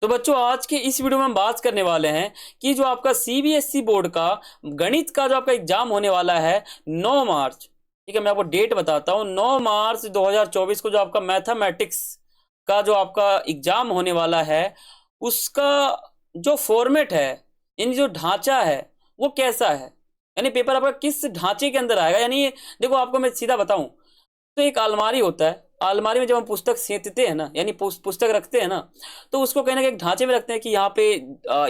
तो बच्चों आज के इस वीडियो में हम बात करने वाले हैं कि जो आपका सीबीएसई बोर्ड का गणित का जो आपका एग्जाम होने वाला है 9 मार्च। ठीक है, मैं आपको डेट बताता हूँ। 9 मार्च 2024 को जो आपका मैथमेटिक्स का जो आपका एग्जाम होने वाला है उसका जो फॉर्मेट है यानी जो ढांचा है वो कैसा है, यानी पेपर आपका किस ढांचे के अंदर आएगा। यानी देखो आपको मैं सीधा बताऊं तो एक अलमारी होता है, अलमारी में जब हम पुस्तक सेंतते हैं ना, यानी पुस्तक रखते हैं ना, तो उसको कहीं ना कहीं एक ढांचे में रखते हैं कि यहाँ पे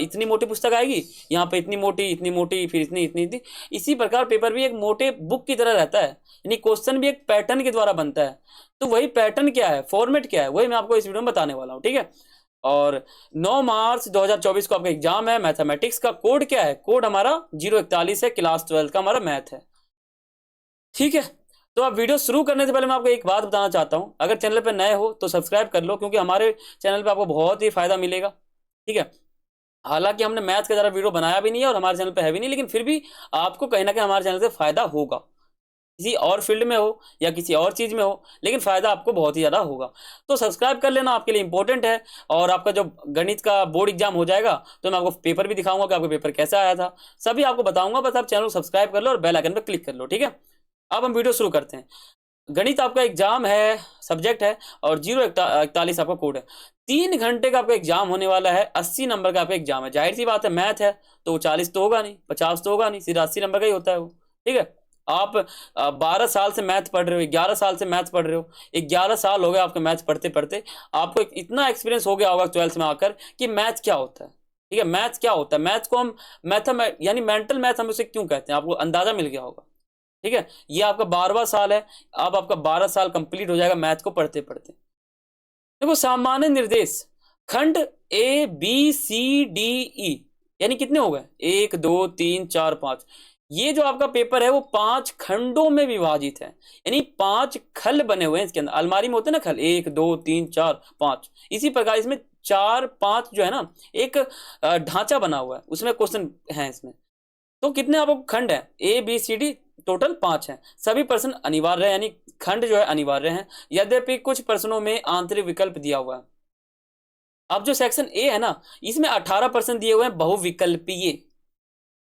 इतनी मोटी पुस्तक आएगी, यहाँ पे इतनी मोटी, फिर इतनी इतनी इतनी। इसी प्रकार पेपर भी एक मोटे बुक की तरह रहता है, यानी क्वेश्चन भी एक पैटर्न के द्वारा बनता है। तो वही पैटर्न क्या है, फॉर्मेट क्या है, वही मैं आपको इस वीडियो में बताने वाला हूँ। ठीक है, और 9 मार्च 2024 को आपका एग्जाम है। मैथमेटिक्स का कोड क्या है, कोड हमारा 041 है, क्लास 12 का हमारा मैथ है। ठीक है, तो आप वीडियो शुरू करने से पहले मैं आपको एक बात बताना चाहता हूं, अगर चैनल पर नए हो तो सब्सक्राइब कर लो, क्योंकि हमारे चैनल पे आपको बहुत ही फायदा मिलेगा। ठीक है, हालांकि हमने मैथ का ज़्यादा वीडियो बनाया भी नहीं है और हमारे चैनल पे है भी नहीं, लेकिन फिर भी आपको कहीं ना कहीं हमारे चैनल से फायदा होगा, किसी और फील्ड में हो या किसी और चीज़ में हो, लेकिन फायदा आपको बहुत ही ज़्यादा होगा। तो सब्सक्राइब कर लेना, आपके लिए इंपॉर्टेंट है। और आपका जब गणित का बोर्ड एग्जाम हो जाएगा तो मैं आपको पेपर भी दिखाऊंगा कि आपको पेपर कैसा आया था, सभी आपको बताऊंगा। बस आप चैनल को सब्सक्राइब कर लो और बेल आइकन पर क्लिक कर लो। ठीक है, अब हम वीडियो शुरू करते हैं। गणित आपका एग्जाम है, सब्जेक्ट है, और 041 आपका कोड है। 3 घंटे का आपका एग्जाम होने वाला है। 80 नंबर का आपका एग्जाम है। जाहिर सी बात है, मैथ है तो वो 40 तो होगा नहीं, 50 तो होगा नहीं, सीधा 80 नंबर का ही होता है वो। ठीक है, आप 12 साल से मैथ पढ़ रहे हो, 11 साल से मैथ पढ़ रहे हो, 11 साल हो गए आपको मैथ पढ़ते पढ़ते। आपको इतना एक्सपीरियंस हो गया होगा 12th में आकर कि मैथ क्या होता है। ठीक है, मैथ क्या होता है, मैथ को हम यानी मेंटल मैथ हम उसे क्यों कहते हैं, आपको अंदाजा मिल गया होगा। ठीक है, ये आपका 12वां साल है। अब आपका 12 साल कंप्लीट हो जाएगा मैथ को पढ़ते पढ़ते। देखो, सामान्य निर्देश खंड ए बी सी डी ई, यानी कितने हो गए, 1 2 3 4 5। ये जो आपका पेपर है वो 5 खंडों में विभाजित है, यानी 5 खल बने हुए हैं इसके अंदर। अलमारी में होते हैं ना खल, 1 2 3 4 5, इसी प्रकार इसमें 4 5 जो है ना, एक ढांचा बना हुआ है, उसमें क्वेश्चन है इसमें। तो कितने आपको खंड है, A B C D, total 5 हैं। सभी प्रश्न अनिवार्य है, यानी खंड जो है अनिवार्य हैं, यद्यपि कुछ प्रश्नों में आंतरिक विकल्प दिया हुआ है। अब जो सेक्शन ए है ना, इसमें 18% दिए हुए हैं बहुविकल्पीय।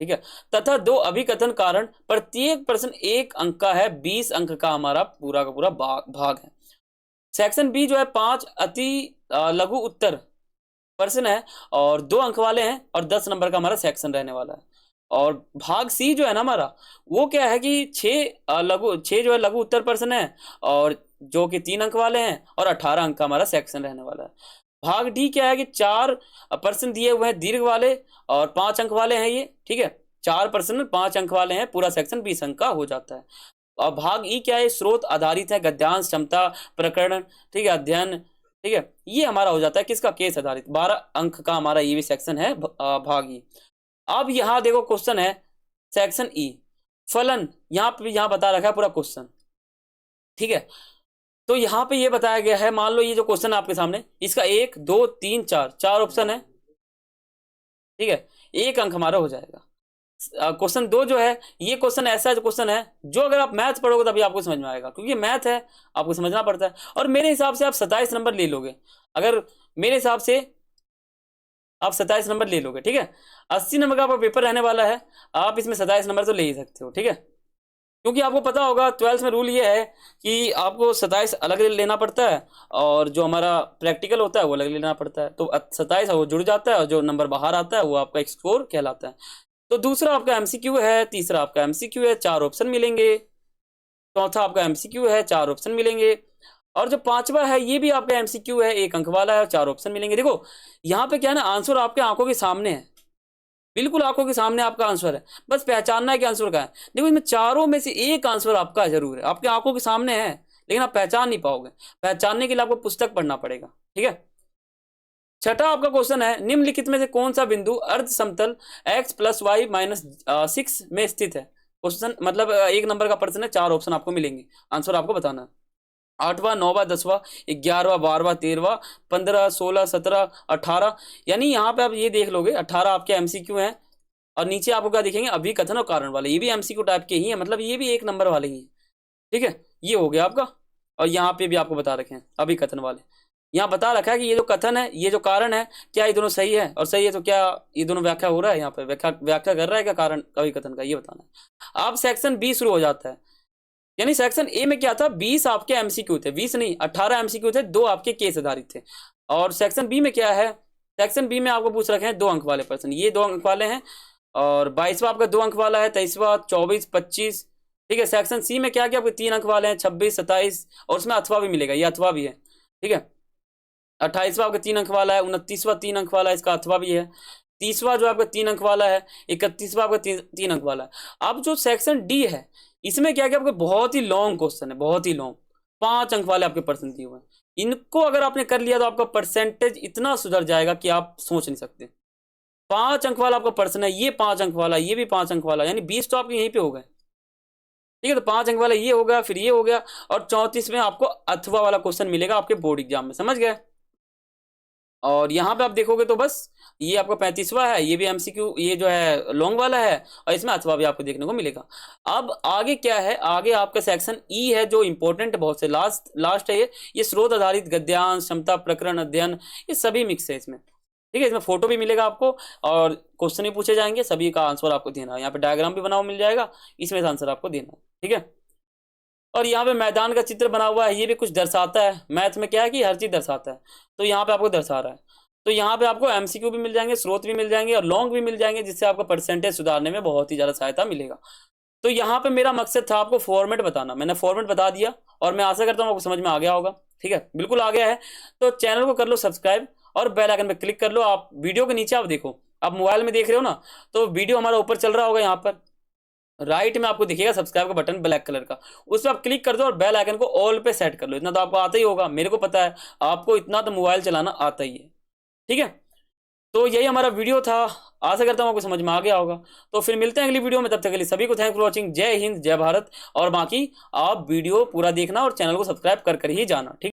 ठीक है, तथा 2 अभिकथन कारण, प्रत्येक प्रश्न 1 अंक का है, 20 अंक का हमारा पूरा का पूरा भाग है। सेक्शन बी जो है 5 अति लघु उत्तर प्रश्न है और 2 अंक वाले हैं, और 10 नंबर का हमारा सेक्शन रहने वाला है। और भाग सी जो है ना हमारा, वो क्या है कि 6 जो है लघु उत्तर प्रश्न है, और जो कि 3 अंक वाले हैं, और 18 अंक का हमारा सेक्शन रहने वाला है। भाग डी क्या है कि 4 प्रश्न दिए हुए हैं दीर्घ वाले, और 5 अंक वाले हैं ये। ठीक है, 4 प्रश्न 5 अंक वाले हैं, पूरा सेक्शन 20 अंक का हो जाता है। और भाग ई क्या है, स्रोत आधारित है, गद्यांश, क्षमता, प्रकरण, ठीक है, अध्ययन। ठीक है, ये हमारा हो जाता है किसका, केस आधारित। 12 अंक का हमारा ये भी सेक्शन है, भाग ई। अब यहां देखो क्वेश्चन है सेक्शन ई, फलन, यहां बता रखा है पूरा क्वेश्चन। ठीक है, तो यहां पे ये बताया गया है, मान लो ये जो क्वेश्चन है आपके सामने, इसका 1 2 3 4 4 ऑप्शन है। ठीक है, 1 अंक हमारा हो जाएगा। क्वेश्चन 2 जो है, ये क्वेश्चन ऐसा क्वेश्चन है जो अगर आप मैथ पढ़ोगे तभी आपको समझ में आएगा, क्योंकि मैथ है, आपको समझना पड़ता है। और मेरे हिसाब से आप 27 नंबर ले लोगे, अगर मेरे हिसाब से आप 27 नंबर ले लोगे। ठीक है, 80 नंबर का आपका पेपर रहने वाला है, आप इसमें 27 नंबर तो ले ही सकते हो। ठीक है, क्योंकि आपको पता होगा 12th में रूल ये है कि आपको 27 अलग लेना पड़ता है, और जो हमारा प्रैक्टिकल होता है वो अलग लेना पड़ता है। तो 27 वो जुड़ जाता है, और जो नंबर बाहर आता है वो आपका एक स्कोर कहलाता है। तो दूसरा आपका एमसीक्यू है, तीसरा आपका एमसीक्यू है, 4 ऑप्शन मिलेंगे। चौथा आपका एमसीक्यू है, 4 ऑप्शन मिलेंगे। और जो 5वां है ये भी आपका एमसीक्यू है, 1 अंक वाला है, और 4 ऑप्शन मिलेंगे। देखो यहाँ पे क्या है ना, आंसर आपके आंखों के सामने है, बिल्कुल आंखों के सामने आपका आंसर है, बस पहचानना है कि आंसर का है। देखो इसमें चारों में से एक आंसर आपका जरूर है, आपके आंखों के सामने है, लेकिन आप पहचान नहीं पाओगे। पहचानने के लिए आपको पुस्तक पढ़ना पड़ेगा। ठीक है, छठा आपका क्वेश्चन है, निम्नलिखित में से कौन सा बिंदु अर्ध समतल x + y - 6 में स्थित है। क्वेश्चन मतलब 1 नंबर का प्रश्न है, 4 ऑप्शन आपको मिलेंगे, आंसर आपको बताना है। 8वां 9वां 10वां 11वां 12वां 13वां 15 16 17 18, यानी यहाँ पे आप ये देख लोगे 18 आपके एमसीक्यू हैं, और नीचे आपको क्या दिखेंगे, अभिकथन और कारण वाले, ये भी एमसीक्यू टाइप के ही है, मतलब ये भी 1 नंबर वाले ही हैं। ठीक है, ये हो गया आपका, और यहाँ पे भी आपको बता रखे हैं अभिकथन वाले। यहाँ बता रखा है कि ये जो कथन है, ये जो कारण है, क्या ये दोनों सही है, और सही है तो क्या ये दोनों व्याख्या हो रहा है, यहाँ पे व्याख्या कर रहा है क्या कारण कवि कथन का, ये बताना है। अब सेक्शन बी शुरू हो जाता है। यानी सेक्शन ए में क्या था, 20 आपके एमसीक्यू थे, 20 नहीं 18 एमसीक्यू थे, 2 आपके केस आधारित थे। और सेक्शन बी में क्या है, सेक्शन बी में आपको पूछ रखे हैं 2 अंक वाले प्रश्न, ये 2 अंक वाले हैं। और 22वां आपका 2 अंक वाला है, 23वां 24 25। ठीक है, सेक्शन सी में क्या क्या आपके 3 अंक वाले हैं, 26 27, और उसमें अथवा भी मिलेगा, ये अथवा भी है। ठीक है, 28वां आपका 3 अंक वाला है, 29वां 3 अंक वाला है, इसका अथवा भी है। 30वां जो आपका 3 अंक वाला है, 31वां आपका 3 अंक वाला है। अब जो सेक्शन डी है, इसमें क्या क्या आपके बहुत ही लॉन्ग क्वेश्चन है, बहुत ही लॉन्ग, 5 अंक वाले आपके प्रश्न दिए हुए हैं। इनको अगर आपने कर लिया तो आपका परसेंटेज इतना सुधर जाएगा कि आप सोच नहीं सकते। 5 अंक वाला आपका प्रश्न है, ये 5 अंक वाला, ये भी 5 अंक वाला, यानी 20 तो आपके यहीं पे हो गए। ठीक है, तो 5 अंक वाला ये हो गया, फिर ये हो गया, और 34 में आपको अथवा वाला क्वेश्चन मिलेगा आपके बोर्ड एग्जाम में, समझ गए। और यहाँ पे आप देखोगे तो बस ये आपका 35वां है, ये भी एमसीक्यू, ये जो है लॉन्ग वाला है, और इसमें अथवा भी आपको देखने को मिलेगा। अब आगे क्या है, आगे आपका सेक्शन ई है जो इंपॉर्टेंट बहुत से, लास्ट है ये स्रोत आधारित गद्यांश, क्षमता प्रकरण अध्ययन, ये सभी मिक्स है इसमें। ठीक है, इसमें फोटो भी मिलेगा आपको, और क्वेश्चन भी पूछे जाएंगे, सभी का आंसर आपको देना है। यहाँ पे डायग्राम भी बना हुआ मिल जाएगा, इसमें से आंसर आपको देना है। ठीक है, और यहाँ पे मैदान का चित्र बना हुआ है, ये भी कुछ दर्शाता है। मैथ में क्या है कि हर चीज दर्शाता है, तो यहाँ पे आपको दर्शा रहा है। तो यहाँ पे आपको एमसीक्यू भी मिल जाएंगे, स्रोत भी मिल जाएंगे, और लॉन्ग भी मिल जाएंगे, जिससे आपका परसेंटेज सुधारने में बहुत ही ज्यादा सहायता मिलेगा। तो यहाँ पे मेरा मकसद था आपको फॉर्मेट बताना, मैंने फॉर्मेट बता दिया, और मैं आशा करता हूँ आपको समझ में आ गया होगा। ठीक है, बिल्कुल आ गया है, तो चैनल को कर लो सब्सक्राइब, और बेल आइकन पे क्लिक कर लो। आप वीडियो के नीचे आप देखो, आप मोबाइल में देख रहे हो ना, तो वीडियो हमारा ऊपर चल रहा होगा, यहाँ पर राइट में आपको दिखेगा सब्सक्राइब का बटन ब्लैक कलर का, उस पर आप क्लिक कर दो, और बेल आइकन को ऑल पे सेट कर लो। इतना तो आपको आता ही होगा, मेरे को पता है आपको इतना तो मोबाइल चलाना आता ही है। ठीक है, तो यही हमारा वीडियो था, आशा करता हूँ आपको समझ में आ गया होगा। तो फिर मिलते हैं अगली वीडियो में, तब तक के लिए सभी को थैंक फॉर वॉचिंग। जय हिंद, जय भारत। और बाकी आप वीडियो पूरा देखना और चैनल को सब्सक्राइब कर ही जाना। ठीक।